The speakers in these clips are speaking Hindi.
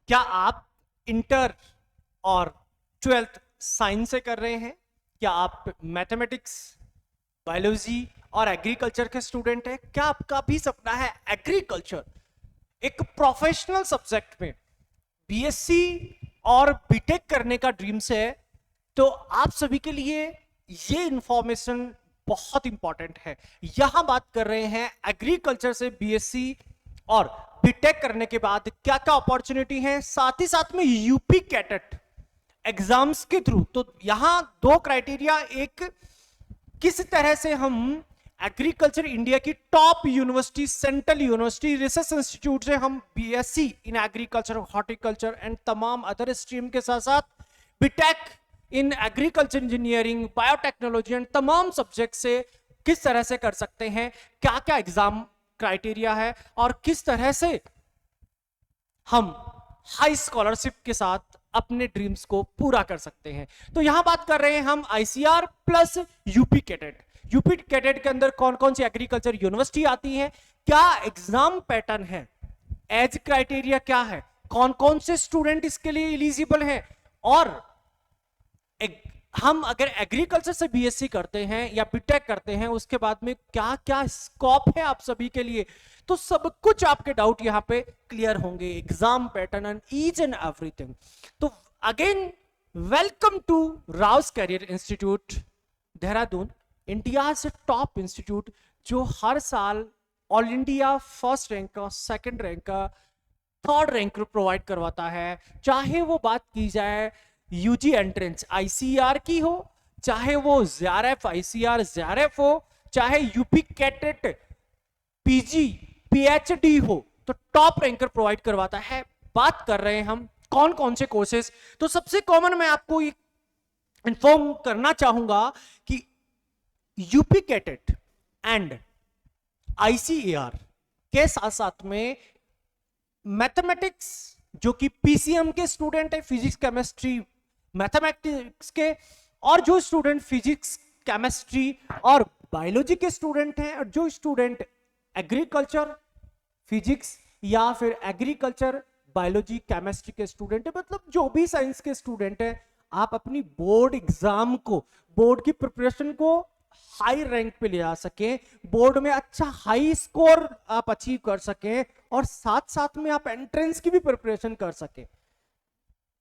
क्या आप इंटर और ट्वेल्थ साइंस से कर रहे हैं? क्या आप मैथमेटिक्स, बायोलॉजी और एग्रीकल्चर के स्टूडेंट हैं? क्या आपका भी सपना है एग्रीकल्चर एक प्रोफेशनल सब्जेक्ट में बीएससी और बीटेक करने का ड्रीम्स है? तो आप सभी के लिए ये इंफॉर्मेशन बहुत इंपॉर्टेंट है। यहां बात कर रहे हैं एग्रीकल्चर से बीएससी और बीटेक करने के बाद क्या क्या अपॉर्चुनिटी है, साथ ही साथ में यूपी कैटेट एग्जाम्स के थ्रू। तो यहां दो क्राइटेरिया, एक किस तरह से हम एग्रीकल्चर इंडिया की top university, central university, research institute से हम BSc in agriculture, horticulture and तमाम अदर स्ट्रीम के साथ साथ BTech in agriculture engineering, biotechnology and तमाम सब्जेक्ट से किस तरह से कर सकते हैं, क्या क्या एग्जाम क्राइटेरिया है और किस तरह से हम हाई स्कॉलरशिप के साथ अपने ड्रीम्स को पूरा कर सकते हैं। तो यहां बात कर रहे हैं हम ICR plus UP cadet. UP cadet के अंदर कौन कौन सी एग्रीकल्चर यूनिवर्सिटी आती है, क्या एग्जाम पैटर्न है, एज क्राइटेरिया क्या है, कौन कौन से स्टूडेंट इसके लिए एलिजिबल हैं, और हम अगर एग्रीकल्चर से बीएससी करते हैं या बीटेक करते हैं उसके बाद में क्या क्या स्कोप है आप सभी के लिए। तो सब कुछ आपके डाउट यहां पे क्लियर होंगे, exam pattern and each and everything. तो again welcome to Raus career institute Dehradun, India से टॉप इंस्टीट्यूट जो हर साल ऑल इंडिया फर्स्ट रैंक का, सेकंड रैंक का, थर्ड रैंक प्रोवाइड करवाता है। चाहे वो बात की जाए यूजी एंट्रेंस आईसीआर की हो, चाहे वो जेआरएफ आईसीआर जेआरएफ हो, चाहे यूपी कैटेट पीजी पीएचडी हो, तो टॉप रैंकर प्रोवाइड करवाता है। बात कर रहे हैं हम कौन कौन से कोर्सेज। तो सबसे कॉमन मैं आपको इन्फॉर्म करना चाहूंगा कि यूपी कैटेट एंड आईसीएआर के साथ साथ में मैथमेटिक्स जो कि पीसीएम के स्टूडेंट है, फिजिक्स केमिस्ट्री मैथमेटिक्स के, और जो स्टूडेंट फिजिक्स केमिस्ट्री और बायोलॉजी के स्टूडेंट हैं, और जो स्टूडेंट एग्रीकल्चर फिजिक्स या फिर एग्रीकल्चर बायोलॉजी केमिस्ट्री के स्टूडेंट है, मतलब जो भी साइंस के स्टूडेंट है, आप अपनी बोर्ड एग्जाम को, बोर्ड की प्रिपरेशन को हाई रैंक पे ले जा सके, बोर्ड में अच्छा हाई स्कोर आप अचीव कर सके, और साथ साथ में आप एंट्रेंस की भी प्रिपरेशन कर सके,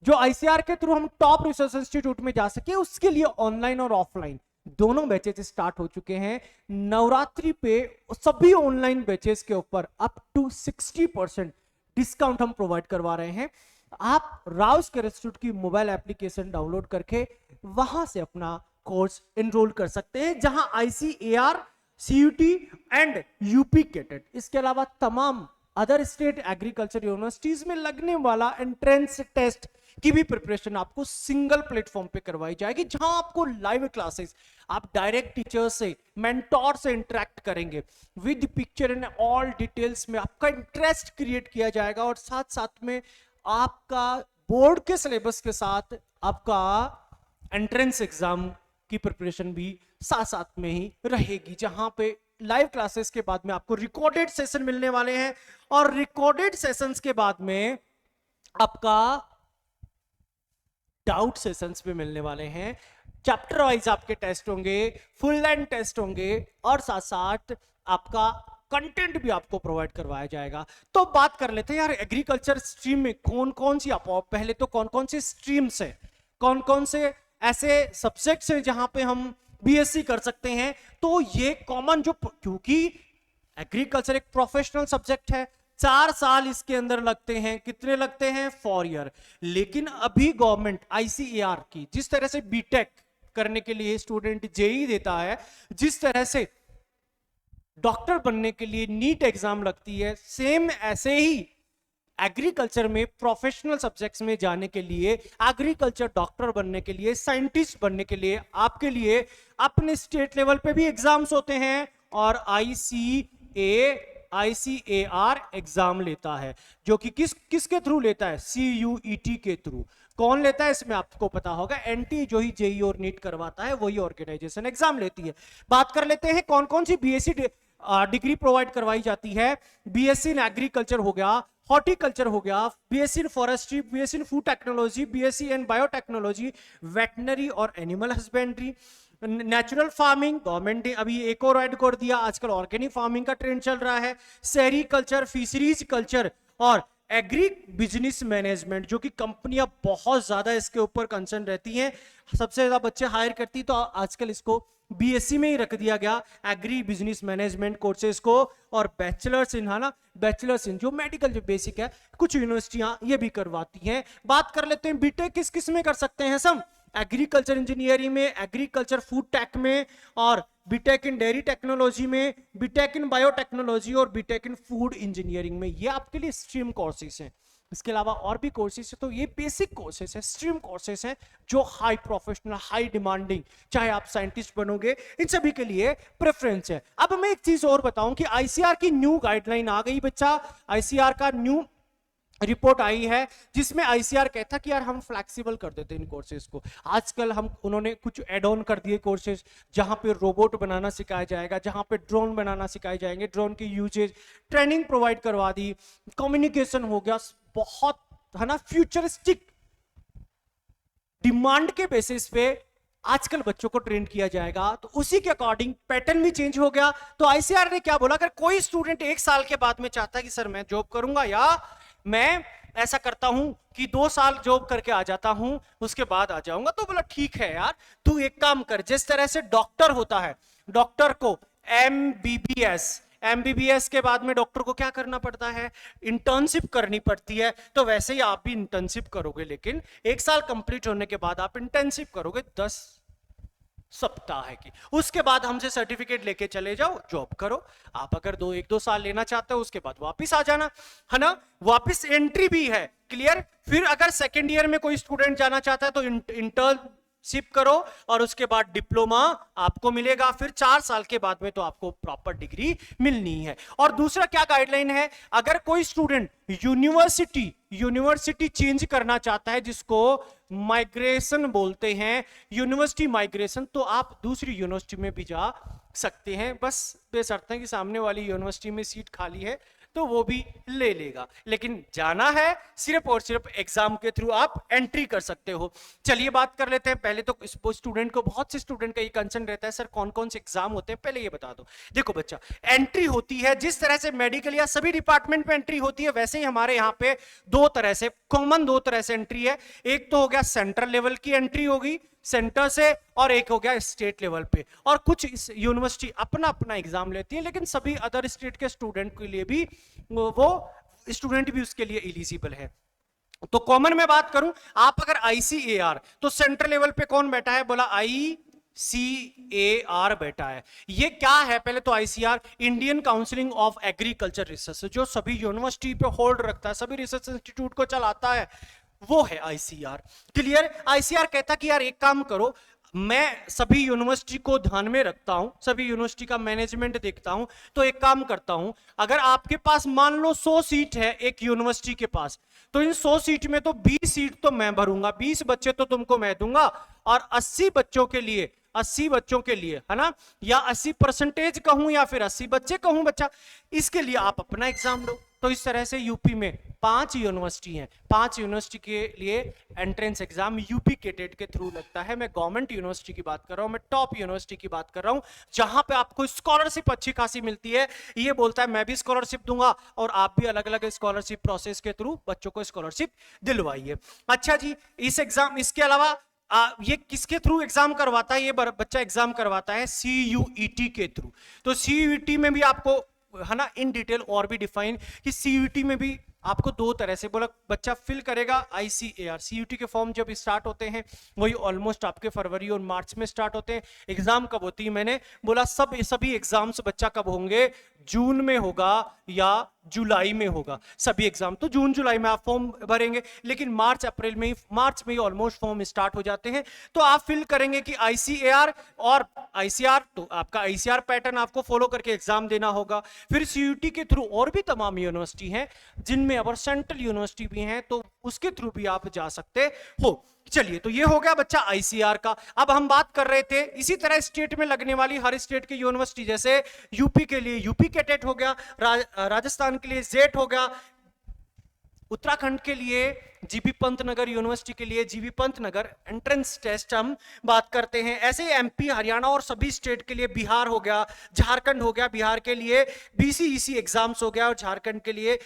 जो आईसीआर के थ्रू हम टॉप रिसर्च इंस्टीट्यूट में जा सके। उसके लिए ऑनलाइन और ऑफलाइन दोनों बैचेस स्टार्ट हो चुके हैं। नवरात्रि पे सभी ऑनलाइन बैचेस के ऊपर अप टू 60% डिस्काउंट हम प्रोवाइड करवा रहे हैं। आप राउस कैरियर इंस्टीट्यूट की मोबाइल एप्लीकेशन डाउनलोड करके वहां से अपना कोर्स एनरोल कर सकते हैं, जहां ICAR, CUET and UP CATET, इसके अलावा तमाम अदर स्टेट एग्रीकल्चर यूनिवर्सिटीज में लगने वाला एंट्रेंस टेस्ट की भी प्रिपरेशन आपको सिंगल प्लेटफॉर्म पे करवाई जाएगी, जहां आपको लाइव क्लासेस, आप डायरेक्ट टीचर से, मेंटोर से इंटरेक्ट करेंगे, with picture and all details में आपका इंटरेस्ट क्रिएट किया जाएगा, और साथ साथ में आपका बोर्ड के सिलेबस के साथ आपका एंट्रेंस एग्जाम की प्रिपरेशन भी साथ साथ में ही रहेगी, जहां पे लाइव क्लासेस के बाद में आपको रिकॉर्डेड सेशन मिलने वाले हैं, और रिकॉर्डेड सेशंस के बाद में आपका डाउट सेशंस भी मिलने वाले हैं। चैप्टर वाइज आपके टेस्ट होंगे, फुल लेंथ टेस्ट होंगे, और साथ साथ आपका कंटेंट भी आपको प्रोवाइड करवाया जाएगा। तो बात कर लेते हैं यार एग्रीकल्चर स्ट्रीम में कौन कौन सी, पहले तो कौन कौन सी स्ट्रीम्स है, कौन कौन से ऐसे सब्जेक्ट्स हैं जहां पे हम बीएससी कर सकते हैं। तो ये कॉमन जो, क्योंकि एग्रीकल्चर एक प्रोफेशनल सब्जेक्ट है, 4 साल इसके अंदर लगते हैं, कितने लगते हैं, 4 ईयर। लेकिन अभी गवर्नमेंट आईसीएआर की, जिस तरह से बीटेक करने के लिए स्टूडेंट जेई देता है, जिस तरह से डॉक्टर बनने के लिए नीट एग्जाम लगती है, सेम ऐसे ही एग्रीकल्चर में प्रोफेशनल सब्जेक्ट्स में जाने के लिए, एग्रीकल्चर डॉक्टर बनने के लिए, साइंटिस्ट बनने के लिए आपके लिए अपने स्टेट लेवल पे भी एग्जाम्स होते हैं, और आईसीएआर एग्जाम लेता है, जो कि किसके थ्रू लेता है, सीयूईटी के थ्रू। कौन लेता है इसमें आपको पता होगा, एनटी जो ही जेई और नीट करवाता है वही ऑर्गेनाइजेशन एग्जाम लेती है। बात कर लेते हैं कौन कौन सी बीएससी डिग्री प्रोवाइड करवाई जाती है। बीएससी इन एग्रीकल्चर हो गया, हॉर्टिकल्चर हो गया, BSc in forestry, BSc in food technology, BSc in biotechnology, veterinary और animal husbandry, natural farming, government ने अभी एक और ऐड कर दिया, आजकल ऑर्गेनिक फार्मिंग का ट्रेंड चल रहा है, शहरी कल्चर, फिशरीज कल्चर और एग्री बिजनेस मैनेजमेंट, जो कि कंपनियां बहुत ज्यादा इसके ऊपर कंसर्न रहती हैं, सबसे ज्यादा बच्चे हायर करती, तो आजकल इसको बीएससी में ही रख दिया गया, एग्री बिजनेस मैनेजमेंट कोर्सेज को, और बैचलर्स इन, है ना, बैचलर्स इन जो मेडिकल जो बेसिक है, कुछ यूनिवर्सिटियां ये भी करवाती हैं। बात कर लेते हैं बीटेक किस किस में कर सकते हैं सब, एग्रीकल्चर इंजीनियरिंग में, एग्रीकल्चर फूड टेक में, और बीटेक इन डेयरी टेक्नोलॉजी में, बीटेक इन बायोटेक्नोलॉजी और बीटेक इन फूड इंजीनियरिंग में। ये आपके लिए स्ट्रीम कोर्सेज हैं। इसके अलावा और भी कोर्सेज है, तो ये बेसिक कोर्सेज है, स्ट्रीम कोर्सेज हैं जो हाई प्रोफेशनल, हाई डिमांडिंग, चाहे आप साइंटिस्ट बनोगे, इन सभी के लिए प्रेफरेंस है। अब मैं एक चीज और बताऊं कि आईसीआर की न्यू गाइडलाइन आ गई बच्चा, आईसीआर का न्यू रिपोर्ट आई है जिसमें आईसीआर कहता कि यार हम फ्लेक्सिबल कर देते हैं इन कोर्सेज को। आजकल उन्होंने कुछ एड ऑन कर दिए कोर्सेज, जहां पे रोबोट बनाना सिखाया जाएगा, जहां पे ड्रोन बनाना सिखाए जाएंगे, ड्रोन की यूजेज, ट्रेनिंग प्रोवाइड करवा दी, कम्युनिकेशन हो गया, बहुत, है ना, फ्यूचरिस्टिक डिमांड के बेसिस पे आजकल बच्चों को ट्रेन किया जाएगा। तो उसी के अकॉर्डिंग पैटर्न भी चेंज हो गया। तो आईसीआर ने क्या बोला, अगर कोई स्टूडेंट 1 साल के बाद में चाहता है कि सर मैं जॉब करूंगा, या मैं ऐसा करता हूं कि 2 साल जॉब करके आ जाता हूं उसके बाद आ जाऊंगा, तो बोला ठीक है यार, तू एक काम कर, जिस तरह से डॉक्टर होता है, डॉक्टर को एमबीबीएस के बाद में डॉक्टर को क्या करना पड़ता है, इंटर्नशिप करनी पड़ती है, तो वैसे ही आप भी इंटर्नशिप करोगे, लेकिन 1 साल कंप्लीट होने के बाद आप इंटर्नशिप करोगे 10 सप्ताह की, उसके बाद हमसे सर्टिफिकेट लेके चले जाओ, जॉब करो। आप अगर 1-2 साल लेना चाहते हो उसके बाद वापस आ जाना, है ना, वापस एंट्री भी है, क्लियर। फिर अगर सेकेंड ईयर में कोई स्टूडेंट जाना चाहता है तो इंटर्नशिप करो और उसके बाद डिप्लोमा आपको मिलेगा, फिर 4 साल के बाद में तो आपको प्रॉपर डिग्री मिलनी है। और दूसरा क्या गाइडलाइन है, अगर कोई स्टूडेंट यूनिवर्सिटी चेंज करना चाहता है, जिसको माइग्रेशन बोलते हैं, यूनिवर्सिटी माइग्रेशन, तो आप दूसरी यूनिवर्सिटी में भी जा सकते हैं, बस बेशर्ते कि सामने वाली यूनिवर्सिटी में सीट खाली है तो वो भी ले लेगा, लेकिन जाना है सिर्फ और सिर्फ एग्जाम के थ्रू आप एंट्री कर सकते हो। चलिए बात कर लेते हैं, पहले तो स्टूडेंट को, बहुत से स्टूडेंट का ये कंसर्न रहता है सर कौन कौन से एग्जाम होते हैं, पहले ये बता दो। देखो बच्चा, एंट्री होती है जिस तरह से मेडिकल या सभी डिपार्टमेंट में एंट्री होती है, वैसे ही हमारे यहाँ पे 2 तरह से, कॉमन 2 तरह से एंट्री है। एक तो हो गया सेंट्रल लेवल की एंट्री होगी सेंटर से, और एक हो गया स्टेट लेवल पे, और कुछ यूनिवर्सिटी अपना अपना एग्जाम लेती है, लेकिन सभी अदर स्टेट के स्टूडेंट के लिए भी वो स्टूडेंट भी उसके लिए एलिजिबल है। तो कॉमन में बात करूं, आप अगर आईसीएआर, तो सेंट्रल लेवल पे कौन बैठा है, बोला आईसीएआर बैठा है। ये क्या है, पहले तो ICR Indian counselling of agriculture research, जो सभी यूनिवर्सिटी पे होल्ड रखता है, सभी रिसर्च इंस्टीट्यूट को चलाता है, वो है आईसीआर, क्लियर। आईसीआर कहता कि यार एक काम करो, मैं सभी यूनिवर्सिटी को ध्यान में रखता हूं, सभी यूनिवर्सिटी का मैनेजमेंट देखता हूं, तो एक काम करता हूं, अगर आपके पास मान लो 100 सीट है एक यूनिवर्सिटी के पास, तो इन 100 सीट में तो 20 सीट तो मैं भरूंगा, 20 बच्चे तो तुमको मैं दूंगा, और 80 बच्चों के लिए, 80 बच्चों के लिए, है ना, या 80% कहूं या फिर 80 बच्चे कहूं बच्चा, इसके लिए आप अपना एग्जाम दो। तो इस तरह से यूपी में 5 यूनिवर्सिटी हैं, 5 यूनिवर्सिटी के लिए एंट्रेंस एग्जाम यूपी के टेट के थ्रू लगता है। मैं गवर्नमेंट यूनिवर्सिटी की बात कर रहा हूं, मैं टॉप यूनिवर्सिटी की बात कर रहा हूं, जहां पे आपको स्कॉलरशिप अच्छी खासी मिलती है। ये बोलता है मैं भी स्कॉलरशिप दूंगा और आप भी अलग अलग स्कॉलरशिप प्रोसेस के थ्रू बच्चों को स्कॉलरशिप दिलवाइए। अच्छा जी, इस एग्जाम, इसके अलावा ये किसके थ्रू एग्जाम करवाता है, ये बच्चा एग्जाम करवाता है सीयूईटी के थ्रू। तो सीयूईटी में भी आपको, है ना, इन डिटेल और भी डिफाइन कि सीयूईटी में भी आपको 2 तरह से, बोला बच्चा फिल करेगा आईसीएआर, सीयूईटी के फॉर्म जब स्टार्ट होते हैं वही ऑलमोस्ट आपके फरवरी और मार्च में स्टार्ट होते हैं। एग्जाम कब होती है, मैंने बोला सभी एग्जाम्स बच्चा कब होंगे, जून में होगा या जुलाई में होगा, सभी एग्जाम तो जून जुलाई में आप फॉर्म भरेंगे, लेकिन मार्च अप्रैल में ही, मार्च में ही ऑलमोस्ट फॉर्म स्टार्ट हो जाते हैं। तो आप फिल करेंगे कि आईसीएआर और आईसीआर, तो आपका आईसीआर पैटर्न आपको फॉलो करके एग्जाम देना होगा। फिर सीयूईटी के थ्रू और भी तमाम यूनिवर्सिटी हैं जिनमें अब सेंट्रल यूनिवर्सिटी भी हैं, तो उसके थ्रू भी आप जा सकते हो। चलिए, तो ये हो गया बच्चा आईसीआर का। अब हम बात कर रहे थे इसी तरह स्टेट में लगने वाली हर स्टेट की यूनिवर्सिटी, जैसे यूपी के लिए यूपी के टेट हो गया, राजस्थान के लिए जेट हो गया, उत्तराखंड के लिए जीबी पंतनगर यूनिवर्सिटी के लिए जीबी पंतनगर एंट्रेंस टेस्ट हम बात करते हैं। ऐसे एमपी, हरियाणा और सभी स्टेट के लिए, बिहार हो गया, झारखंड हो गया, बिहार के लिए बीसीईसी एग्जाम्स हो गया और झारखंड के लिए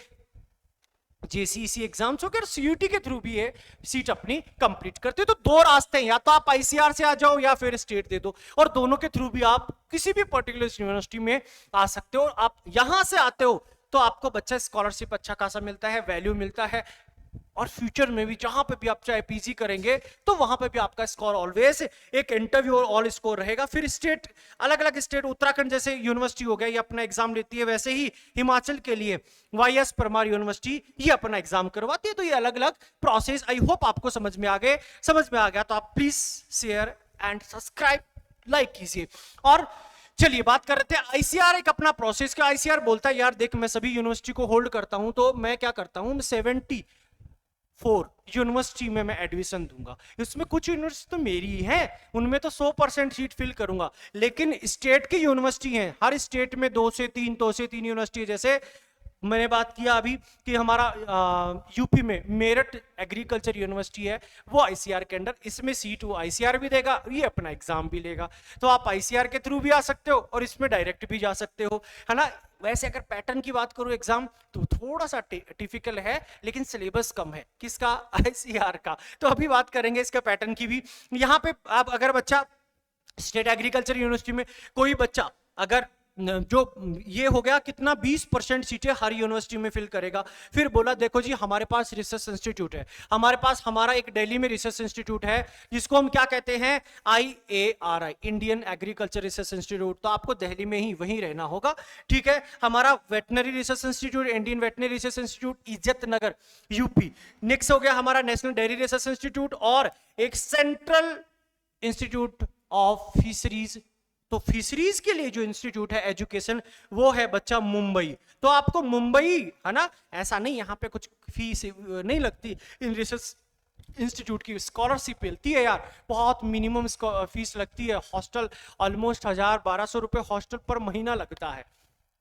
जेसीईसी एग्जाम्स हो गया और सीयूटी के थ्रू भी ये सीट अपनी कंप्लीट करते हो। तो दो रास्ते हैं, या तो आप आईसीआर से आ जाओ या फिर स्टेट दे दो, और दोनों के थ्रू भी आप किसी भी पर्टिकुलर यूनिवर्सिटी में आ सकते हो। आप यहां से आते हो तो आपको बच्चा स्कॉलरशिप अच्छा खासा मिलता है, वैल्यू मिलता है, और फ्यूचर में भी जहां पे भी आप चाहे पीजी करेंगे तो वहां पे भी आपका स्कोर ऑलवेज एक इंटरव्यू और ऑल स्कोर रहेगा। फिर स्टेट, अलग अलग स्टेट, उत्तराखंड जैसे यूनिवर्सिटी हो गया ये अपना एग्जाम लेती है, वैसे ही हिमाचल के लिए वाईएस परमार यूनिवर्सिटी ये अपना एग्जाम करवाती है। तो ये अलग अलग प्रोसेस, आई होप आपको समझ में आ गया तो आप please share and subscribe, like कीजिए। और चलिए बात कर रहे थे आईसीआर, एक अपना प्रोसेस का। आईसीआर बोलता है यार देख, मैं सभी यूनिवर्सिटी को होल्ड करता हूं, तो मैं क्या करता हूं, 74 यूनिवर्सिटी में मैं एडमिशन दूंगा। इसमें कुछ यूनिवर्सिटी तो मेरी ही है, उनमें तो 100% सीट फिल करूंगा, लेकिन स्टेट की यूनिवर्सिटी हैं, हर स्टेट में 2 से 3 यूनिवर्सिटी, जैसे मैंने बात किया अभी कि हमारा यूपी में मेरठ एग्रीकल्चर यूनिवर्सिटी है, वो आईसीआर के अंडर, इसमें सीट वो आईसीआर भी देगा, ये अपना एग्जाम भी लेगा। तो आप आईसीआर के थ्रू भी आ सकते हो और इसमें डायरेक्ट भी जा सकते हो, है ना। वैसे अगर पैटर्न की बात करूं एग्जाम तो थोड़ा सा टिपिकल है, लेकिन सिलेबस कम है, किसका, आईसीआर का। तो अभी बात करेंगे इसका पैटर्न की भी। यहाँ पे आप अगर बच्चा स्टेट एग्रीकल्चर यूनिवर्सिटी में कोई बच्चा अगर जो ये हो गया कितना 20% सीटें हर यूनिवर्सिटी में फिल करेगा, फिर बोला देखो जी हमारे पास रिसर्च इंस्टीट्यूट है, हमारे पास हमारा एक दिल्ली में रिसर्च इंस्टीट्यूट है जिसको हम क्या कहते हैं, IARI, Indian agriculture research institute. तो आपको दिल्ली में ही वहीं रहना होगा, ठीक है। हमारा veterinary research institute, Indian veterinary research institute, इज्जत नगर, यूपी। नेक्स्ट हो गया हमारा नेशनल डेयरी रिसर्च इंस्टीट्यूट और एक सेंट्रल इंस्टीट्यूट ऑफ फिशरीज। तो फिशरीज के लिए जो इंस्टीट्यूट है एजुकेशन, वो है बच्चा मुंबई। तो आपको मुंबई, है ना, ऐसा नहीं यहाँ पे कुछ फीस नहीं लगती, इन रिसर्च इंस्टीट्यूट की स्कॉलरशिप मिलती है यार, बहुत मिनिमम फीस लगती है, हॉस्टल ऑलमोस्ट 1000-1200 रुपए हॉस्टल पर महीना लगता है,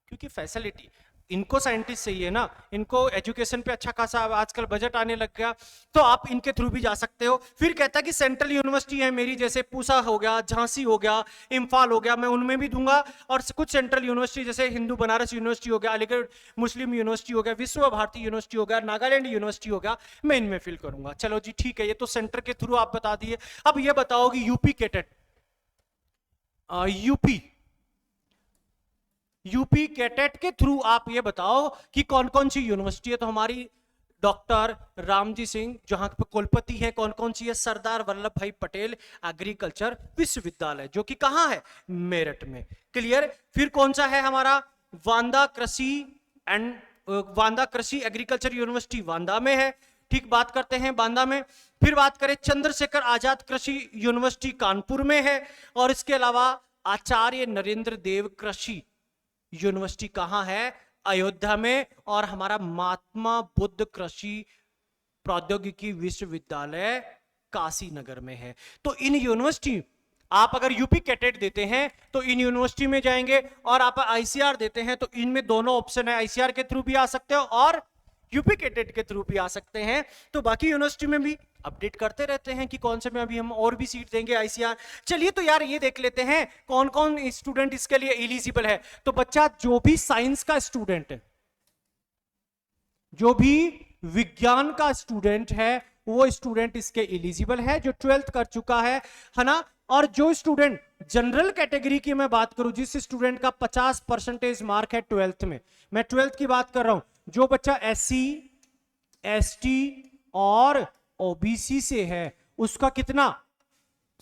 क्योंकि फैसिलिटी इनको साइंटिस्ट चाहिए ना, इनको एजुकेशन पे अच्छा खासा आजकल बजट आने लग गया, तो आप इनके थ्रू भी जा सकते हो। फिर कहता है कि सेंट्रल यूनिवर्सिटी है मेरी, जैसे पूसा हो गया, झांसी हो गया, इम्फाल हो गया, मैं उनमें भी दूंगा। और कुछ सेंट्रल यूनिवर्सिटी जैसे हिंदू बनारस यूनिवर्सिटी हो गया, अलीगढ़ मुस्लिम यूनिवर्सिटी हो गया, विश्व भारती यूनिवर्सिटी हो गया, नागालैंड यूनिवर्सिटी हो गया, मैं इनमें फिल करूंगा। चलो जी ठीक है, ये तो सेंटर के थ्रू आप बता दिए। अब ये बताओ कि यूपी कैटेट, यूपी कैटेट के थ्रू आप ये बताओ कि कौन कौन सी यूनिवर्सिटी है। तो हमारी डॉक्टर रामजी सिंह जहां पे कुलपति है, कौन कौन सी है, सरदार वल्लभ भाई पटेल एग्रीकल्चर विश्वविद्यालय, जो कि कहां है, मेरठ में। क्लियर। फिर कौन सा है हमारा, वांदा कृषि एग्रीकल्चर यूनिवर्सिटी वांदा में है, ठीक, बात करते हैं बांदा में। फिर बात करें चंद्रशेखर आजाद कृषि यूनिवर्सिटी कानपुर में है, और इसके अलावा आचार्य नरेंद्र देव कृषि यूनिवर्सिटी कहां है, अयोध्या में। और हमारा महात्मा बुद्ध कृषि प्रौद्योगिकी विश्वविद्यालय काशी नगर में है। तो इन यूनिवर्सिटी, आप अगर यूपी कैटेट देते हैं तो इन यूनिवर्सिटी में जाएंगे, और आप आईसीआर देते हैं तो इनमें दोनों ऑप्शन है, आईसीआर के थ्रू भी आ सकते हो और यूपी कैटेट के थ्रू भी आ सकते हैं। तो बाकी यूनिवर्सिटी में भी अपडेट करते रहते हैं कि कौन से में अभी हम और भी सीट देंगे आईसीआर। चलिए तो यार ये देख लेते हैं कौन कौन स्टूडेंट इसके लिए एलिजिबल है। तो बच्चा जो भी साइंस का स्टूडेंट है, जो भी विज्ञान का स्टूडेंट है, वो स्टूडेंट इसके एलिजिबल है, जो 12th कर चुका है ना। और जो स्टूडेंट जनरल कैटेगरी की मैं बात करूं, जिस स्टूडेंट का 50% मार्क है 12th में, मैं 12th की बात कर रहा हूं, जो बच्चा SC ST और OBC से है, उसका कितना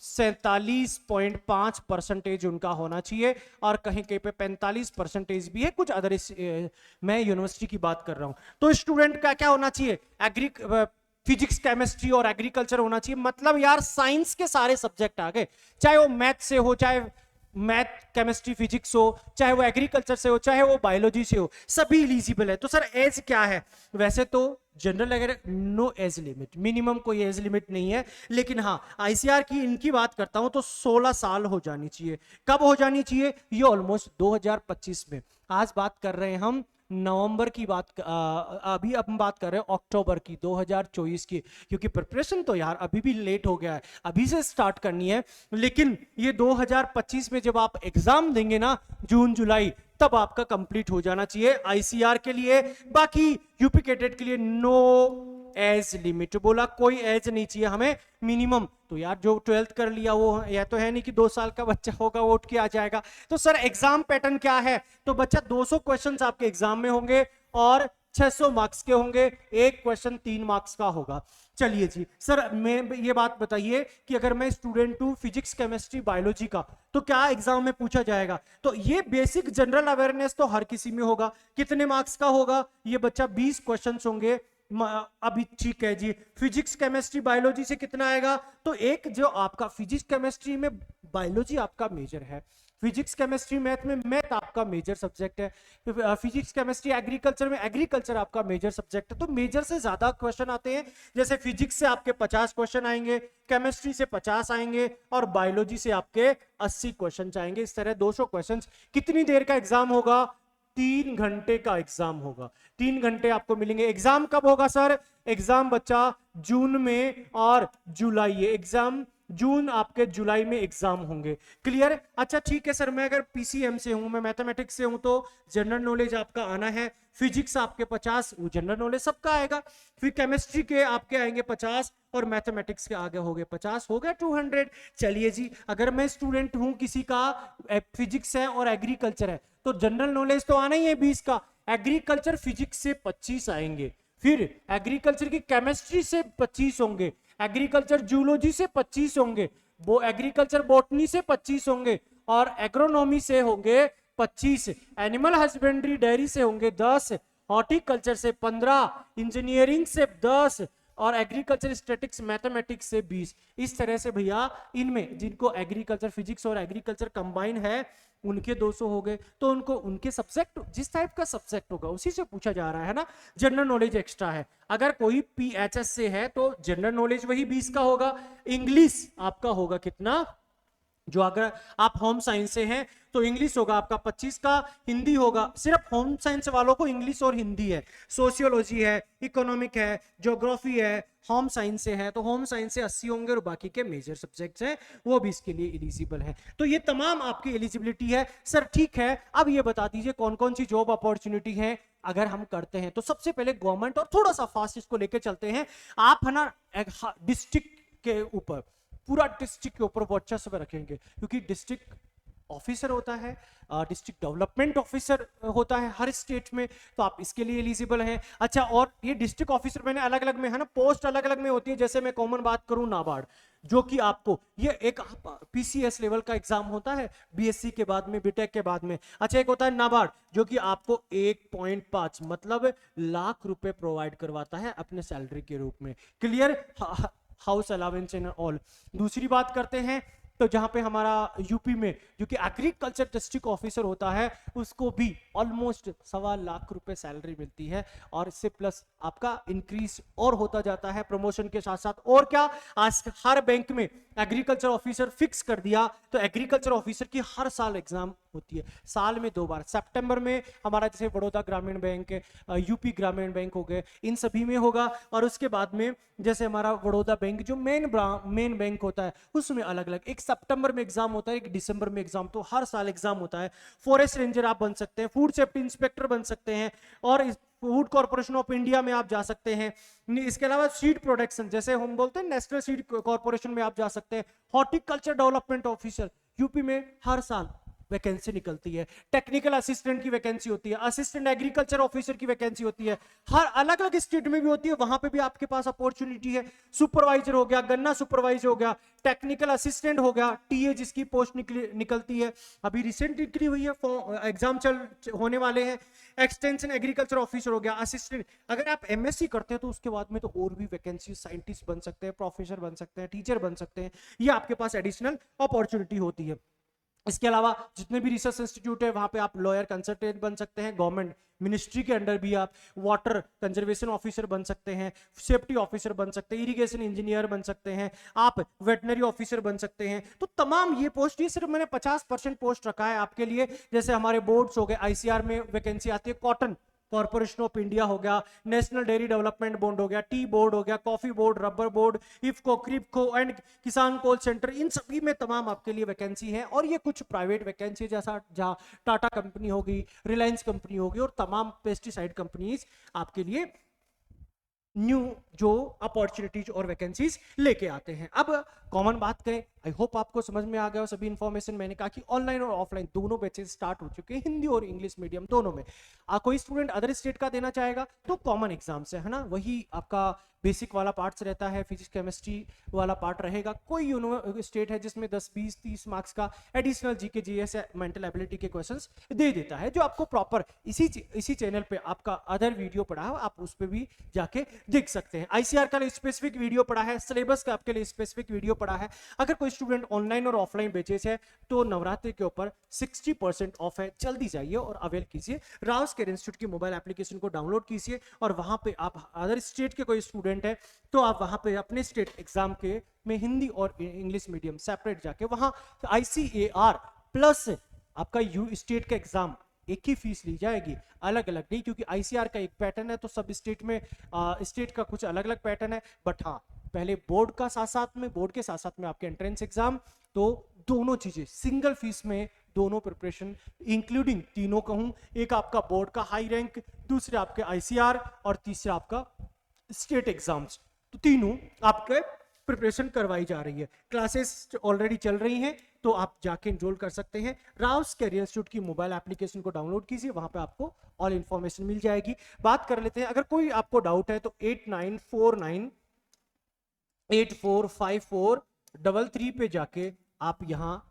47.5% उनका होना चाहिए, और कहीं कहीं पे 45% भी है, कुछ अदर मैं यूनिवर्सिटी की बात कर रहा हूं। तो स्टूडेंट का क्या होना चाहिए, फिजिक्स केमिस्ट्री और एग्रीकल्चर होना चाहिए। मतलब यार साइंस के सारे सब्जेक्ट आ गए, चाहे वो मैथ से हो, चाहे मैथ केमिस्ट्री फिजिक्स हो, चाहे वो एग्रीकल्चर से हो, चाहे वो बायोलॉजी से हो, सभी एलिजिबल है। तो सर एज क्या है, वैसे तो जनरल अगर नो एज लिमिट, मिनिमम कोई एज लिमिट नहीं है, लेकिन हाँ आईसीआर की इनकी बात करता हूं तो 16 साल हो जानी चाहिए। कब हो जानी चाहिए, ये ऑलमोस्ट 2025 में। आज बात कर रहे हैं हम नवंबर की बात अभी अब हम बात कर रहे हैं अक्टूबर की 2024 की, क्योंकि प्रिपरेशन तो यार अभी भी लेट हो गया है, अभी से स्टार्ट करनी है। लेकिन ये 2025 में जब आप एग्जाम देंगे ना, जून जुलाई, तब आपका कंप्लीट हो जाना चाहिए आईसीआर के लिए। बाकी यूपी कैडेट के लिए नो एज लिमिट बोला, कोई एज नहीं चाहिए हमें मिनिमम। तो यार जो 12th कर लिया वो यह तो है नहीं कि 2 साल का बच्चा होगा वो उठ के आ जाएगा। तो सर एग्जाम पैटर्न क्या है? तो बच्चा 200 क्वेश्चंस आपके एग्जाम में होंगे और 600 मार्क्स के होंगे, एक क्वेश्चन 3 मार्क्स का होगा। चलिए जी सर, मैं ये बात बताइए कि अगर मैं स्टूडेंट हूं फिजिक्स केमिस्ट्री बायोलॉजी का, तो क्या एग्जाम में पूछा जाएगा? तो ये बेसिक जनरल अवेयरनेस तो हर किसी में होगा। कितने मार्क्स का होगा ये बच्चा? 20 क्वेश्चंस होंगे अभी, ठीक है जी। फिजिक्स केमिस्ट्री बायोलॉजी से कितना आएगा? तो एक जो आपका फिजिक्स केमिस्ट्री में बायोलॉजी आपका मेजर है, फिजिक्स केमिस्ट्री मैथ में मैथ आपका मेजर सब्जेक्ट है, फिजिक्स केमिस्ट्री एग्रीकल्चर में एग्रीकल्चर आपका मेजर सब्जेक्ट है। तो मेजर से ज्यादा क्वेश्चन आते हैं। जैसे फिजिक्स से आपके 50 क्वेश्चन आएंगे, केमिस्ट्री से 50 आएंगे और बायोलॉजी से आपके 80 क्वेश्चन आएंगे। इस तरह 200 क्वेश्चन। कितनी देर का एग्जाम होगा? 3 घंटे का एग्जाम होगा। 3 घंटे आपको मिलेंगे। एग्जाम कब होगा सर? एग्जाम बच्चा जून में और जुलाई, एग्जाम जून आपके जुलाई में एग्जाम होंगे। क्लियर? अच्छा ठीक है सर, मैं अगर पीसीएम से हूं, मैं मैथमेटिक्स से हूं, तो जनरल नॉलेज आपका आना है। फिजिक्स आपके 50, वो जनरल नॉलेज सबका आएगा। फिर केमिस्ट्री के आपके आएंगे 50 और मैथमेटिक्स के आगे हो गए 50, हो गया 200। चलिए जी, अगर मैं स्टूडेंट हूं किसी का फिजिक्स है और एग्रीकल्चर है, तो जनरल नॉलेज तो आना ही है 20 का। एग्रीकल्चर फिजिक्स से 25 आएंगे, फिर एग्रीकल्चर की केमिस्ट्री से 25 होंगे, एग्रीकल्चर जूलॉजी से 25 होंगे, वो एग्रीकल्चर बॉटनी से 25 होंगे और एग्रोनॉमी से होंगे 25, एनिमल हस्बेंड्री डेयरी से होंगे 10, हॉर्टिकल्चर से 15, इंजीनियरिंग से 10 और एग्रीकल्चर स्टैटिक्स मैथमेटिक्स से 20। इस तरह से भैया इनमें जिनको एग्रीकल्चर फिजिक्स और एग्रीकल्चर कंबाइन है उनके 200 हो गए। तो उनको उनके सब्जेक्ट जिस टाइप का सब्जेक्ट होगा उसी से पूछा जा रहा है ना। जनरल नॉलेज एक्स्ट्रा है। अगर कोई पीएचएस से है तो जनरल नॉलेज वही 20 का होगा। इंग्लिश आपका होगा कितना? जो अगर आप होम साइंस से हैं तो इंग्लिश होगा आपका 25 का, हिंदी होगा, सिर्फ होम साइंस वालों को इंग्लिश और हिंदी है। सोशियोलॉजी है, इकोनॉमिक है, ज्योग्राफी है, होम साइंस से है तो होम साइंस से 80 होंगे और बाकी के मेजर सब्जेक्ट्स हैं वो भी इसके लिए एलिजिबल है। तो ये तमाम आपकी एलिजिबिलिटी है। सर ठीक है, अब ये बता दीजिए कौन कौन सी जॉब अपॉर्चुनिटी है अगर हम करते हैं। तो सबसे पहले गवर्नमेंट, और थोड़ा सा फास्ट इसको लेके चलते हैं। आप है ना डिस्ट्रिक्ट के ऊपर, पूरा डिस्ट्रिक्ट के ऊपर वो अच्छा से रखेंगे, क्योंकि डिस्ट्रिक्ट ऑफिसर होता है, डिस्ट्रिक्ट डेवलपमेंट ऑफिसर होता है हर स्टेट में, तो आप इसके लिए एलिजिबल हैं। अच्छा, और ये डिस्ट्रिक्ट ऑफिसर मैंने अलग अलग में है ना, पोस्ट अलग अलग में होती है। जैसे मैं कॉमन बात करूं, नाबार्ड, जो कि आपको ये एक पीसीएस लेवल का एग्जाम होता है बीएससी के बाद में, बीटेक के बाद में। अच्छा, एक होता है नाबार्ड जो कि आपको 1.5 मतलब लाख रुपए प्रोवाइड करवाता है अपने सैलरी के रूप में। Clear? House allowance and all. दूसरी बात करते हैं तो जहां पे हमारा यूपी में जो कि एग्रीकल्चर डिस्ट्रिक्ट ऑफिसर होता है उसको भी ऑलमोस्ट 1.25 लाख रुपए सैलरी मिलती है और इससे प्लस आपका इंक्रीज और होता जाता है प्रमोशन के साथ साथ। और क्या, आज हर बैंक में एग्रीकल्चर ऑफिसर फिक्स कर दिया, तो एग्रीकल्चर ऑफिसर की हर साल एग्जाम होती है, साल में 2 बार। सितंबर में हमारा जैसे बड़ौदा ग्रामीण बैंक, यूपी ग्रामीण बैंक हो गए, इन सभी में होगा। और उसके बाद में जैसे हमारा बड़ौदा बैंक जो मेन बैंक होता है उसमें अलग अलग, एक सितंबर में एग्जाम होता है, एक दिसंबर में एग्जाम, तो हर साल एग्जाम होता है। फॉरेस्ट रेंजर आप बन सकते हैं, फूड सेफ्टी इंस्पेक्टर बन सकते हैं और फूड कॉर्पोरेशन ऑफ इंडिया में आप जा सकते हैं। इसके अलावा सीड प्रोडक्शन, जैसे हम बोलते हैं नेशनल सीड कॉर्पोरेशन में आप जा सकते हैं। हॉर्टिकल्चर डेवलपमेंट ऑफिसर यूपी में हर साल वैकेंसी निकलती है। टेक्निकल असिस्टेंट की वैकेंसी होती है, असिस्टेंट एग्रीकल्चर ऑफिसर की वैकेंसी होती है, हर अलग अलग स्टेट में भी होती है, वहां पे भी आपके पास अपॉर्चुनिटी है। सुपरवाइजर हो गया, गन्ना सुपरवाइजर हो गया, टेक्निकल असिस्टेंट हो गया, टीए जिसकी पोस्ट निकलती है, अभी रिसेंट निकली हुई है, एग्जाम होने वाले हैं। एक्सटेंशन एग्रीकल्चर ऑफिसर हो गया, असिस्टेंट। अगर आप एमएससी करते हैं तो उसके बाद में तो और भी वैकेंसी, साइंटिस्ट बन सकते हैं, प्रोफेसर बन सकते हैं, टीचर बन सकते हैं, ये आपके पास एडिशनल अपॉर्चुनिटी होती है। इसके अलावा जितने भी रिसर्च इंस्टीट्यूट है वहां पे आप लॉयर कंसल्टेंट बन सकते हैं, गवर्नमेंट मिनिस्ट्री के अंडर भी आप वाटर कंजर्वेशन ऑफिसर बन सकते हैं, सेफ्टी ऑफिसर बन सकते हैं, इरिगेशन इंजीनियर बन सकते हैं, आप वेटनरी ऑफिसर बन सकते हैं। तो तमाम ये पोस्ट, ये सिर्फ मैंने 50% पोस्ट रखा है आपके लिए। जैसे हमारे बोर्ड्स हो गए, आईसीआर में वैकेंसी आती है कॉटन कॉर्पोरेशन ऑफ इंडिया हो गया, नेशनल डेयरी डेवलपमेंट बोर्ड हो गया, टी बोर्ड हो गया, coffee board, rubber board, IFFCO, KRIBHCO and Kisan call centre, इन सभी में तमाम आपके लिए वैकेंसी है। और ये कुछ प्राइवेट वैकेंसी जैसा जहाँ टाटा कंपनी होगी, रिलायंस कंपनी होगी और तमाम पेस्टिसाइड कंपनीज आपके लिए न्यू जो अपॉर्चुनिटीज और वैकेंसीज लेके आते हैं। अब कॉमन बात करें, आई होप आपको समझ में आ गया हो सभी इंफॉर्मेशन। मैंने कहा कि ऑनलाइन और ऑफलाइन दोनों बैचेस स्टार्ट हो चुके हैं, हिंदी और इंग्लिश मीडियम दोनों में। कोई स्टूडेंट अदर स्टेट का देना चाहेगा तो कॉमन एग्जाम से, है ना, वही आपका बेसिक वाला पार्ट रहता है, फिजिक्स केमिस्ट्री वाला पार्ट रहेगा। कोई स्टेट है जिसमें 10 20 30 मार्क्स का additional GK GS mental ability के क्वेश्चंस दे देता है, जो आपको प्रॉपर इसी चैनल पे आपका अदर वीडियो पड़ा है, आप उस पर भी जाके देख सकते हैं। आईसीआर का स्पेसिफिक वीडियो पड़ा है, सिलेबस का आपके लिए स्पेसिफिक वीडियो पड़ा है। अगर कोई स्टूडेंट ऑनलाइन और ऑफलाइन बेचेस है तो नवरात्रि के ऊपर 60% ऑफ है, जल्दी जाइए और अवेल कीजिए। राउस केयर इंस्टीट्यूट की मोबाइल एप्लीकेशन को डाउनलोड कीजिए और वहां पे आप अदर स्टेट के कोई स्टूडेंट है तो आप वहां पे अपने स्टेट एग्जाम के में हिंदी और इंग्लिश मीडियम सेपरेट जाके वहां ICAR प्लस आपका यू स्टेट का एग्जाम एक ही फीस ली जाएगी, अलग अलग नहीं, क्योंकि आईसीआर का एक पैटर्न है तो सब स्टेट में स्टेट का कुछ अलग अलग पैटर्न है। बट हाँ, पहले बोर्ड के साथ साथ में आपके एंट्रेंस एग्जाम, तो दोनों चीजें सिंगल फीस में, दोनों प्रिपरेशन इंक्लूडिंग तीनों कहूं, एक आपका बोर्ड का हाई रैंक, दूसरे आपके आईसीआर और तीसरा आपका स्टेट एग्जाम्स, तो तीनों आपके प्रिपरेशन करवाई जा रही है। क्लासेस ऑलरेडी चल रही हैं तो आप जाके एनरोल कर सकते हैं। राउस कैरियर इंस्टीट्यूट की मोबाइल एप्लीकेशन को डाउनलोड कीजिए, वहां पे आपको ऑल इंफॉर्मेशन मिल जाएगी। बात कर लेते हैं, अगर कोई आपको डाउट है तो 8949845433 पे जाके आप यहाँ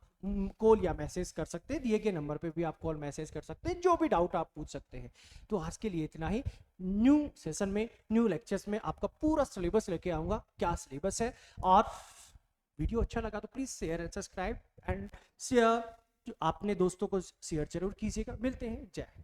कॉल या मैसेज कर सकते हैं, दिए गए नंबर पे भी आप कॉल मैसेज कर सकते हैं, जो भी डाउट आप पूछ सकते हैं। तो आज के लिए इतना ही। न्यू सेशन में, न्यू लेक्चर्स में आपका पूरा सिलेबस लेके आऊंगा, क्या सिलेबस है। और वीडियो अच्छा लगा तो please share and subscribe and share, अपने दोस्तों को शेयर जरूर कीजिएगा। मिलते हैं, जय हिंद।